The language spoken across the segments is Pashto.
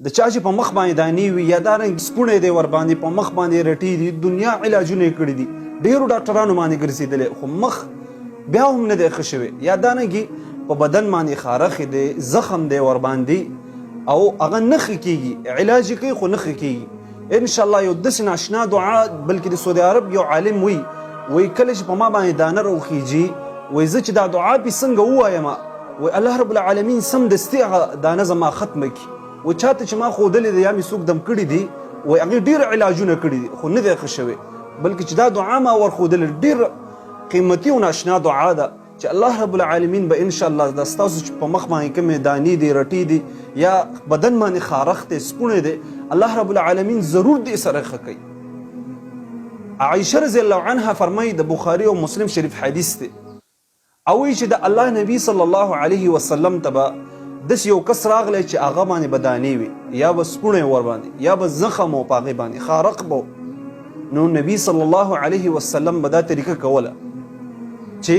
د چا چې په مخ باندې دانې وي یا دارنګ سپوڼې دی ورباندې په مخ باندې رټي دي دنیا علاجونه یې کړي دي ډېرو ډاکټرانو باندې ګرځېدلی خو مخ بیا هم نه دی ښه شوی یا دانګي په بدن باندې خارښ دی زخم دی ورباندې او هغه نه ښه کېږي علاج یې کوي خو نه ښه کېږي انشاءالله یو داسې ناشنا دعا بلکې د سعودي عرب یو عالم وی کله چې په ما باندې دانه راوخیږي وایي زه چې دا دعا پې څنګه ووایم وایي الله رب العالمین سمدستي هغه دانه زما ختمه کړي و چاته چې ما ښودلې ده یا مې څوک دم کړي دي وایي هغې ډېر علاجونه کړي دي خو نه دی ښه شوی بلکې چې دا دعا ما ورښودلې ډېر قیمتي او ناشنا دعا ده چې الله رب العالمین به انشاءالله دا ستاسو چې په مخ باندې کومې دانې دي رټې دي یا بدن باندې خارښ دی سپوڼې دی الله رب العالمین ضرور دې سره ښه کوي. عایشه رضی الله عنها فرمایي د بخاري او مسلم شریف حدیث دی او وایي چې د الله نبی صلی الله علیه وسلم ته به داسې یو کس راغلی چې هغه باندې به دانې وي یا به سپوڼې ورباندې یا به زخم و په هغې باندې خارق به نو نبی صلی الله علیه وسلم به دا طریقه کوله چې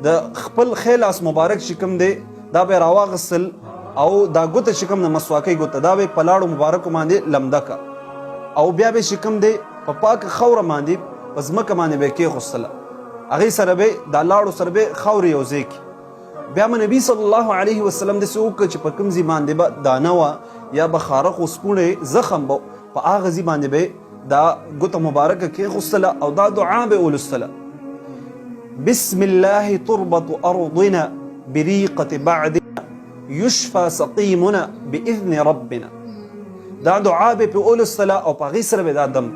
د خپل ښی لاس مبارک چې کوم دی دا به یې راواغستل او دا ګوته چې کوم د مسواکۍ ګوته دا به یې په لاړو مبارکو باندې لمده که او بیا به چې کوم دی په پاکه خاوره باندې په ځمکه باندې به یې کېښوستله هغې سره به یې دا لاړو سره به یې خاورې یو ځای کړي بیا به نبي صلی الله علیه وسلم داسې وکړه چې په کوم ځای باندې به دانه وه یا به خارق و سپوڼې زخم به په هغه ځای باندې به یې دا ګوته مبارکه کېښوستله او دا دعا به یې ولوستله بسم الله تربة أرضنا بريقة بعدنا يشفى سقيمنا بإذن ربنا دا دعا به په ولوستله او په هغې سره به دا دم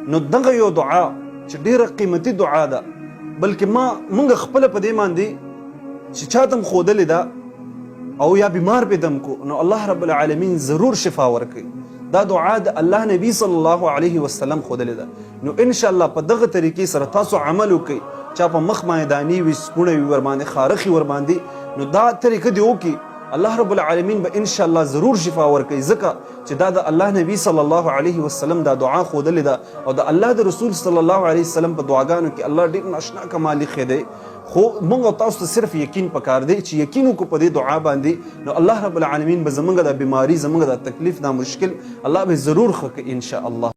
نو دغه یو دعا چې ډېره قیمتي دعا ده بلکې موږ خپله په دې باندې چې چاته م ښودلې ده او یا بیمار پې دم کو نو الله رب العالمین ضرور شفا ورکوي دا دعا د الله نبی صلی الله علیه وسلم ښودلې ده نو انشاءالله په دغه طریقې سره تاسو عمل وکئ چا په مخ باندې دانې وي سپوڼه وي ورباندې خارښ وي ورباندې نو دا طریقه دې وکړي الله رب العالمین به انشاءالله ضرور شفا ورکوي ځکه چې دا د الله نبی صلی الله علیه وسلم دا دعا ښودلې ده او د الله د رسول صلی الله علیه وسلم په دعاګانو کې الله ډېر ناشنا کمال ایښی دی خو موږ او تاسو ته صرف یقین پکار دی چې یقین وکړو په دې دعا باندې نو الله رب العالمین به زموږ دا بیماري زموږ دا تکلیف دا مشکل الله به ضرور ښه کوي انشاءالله.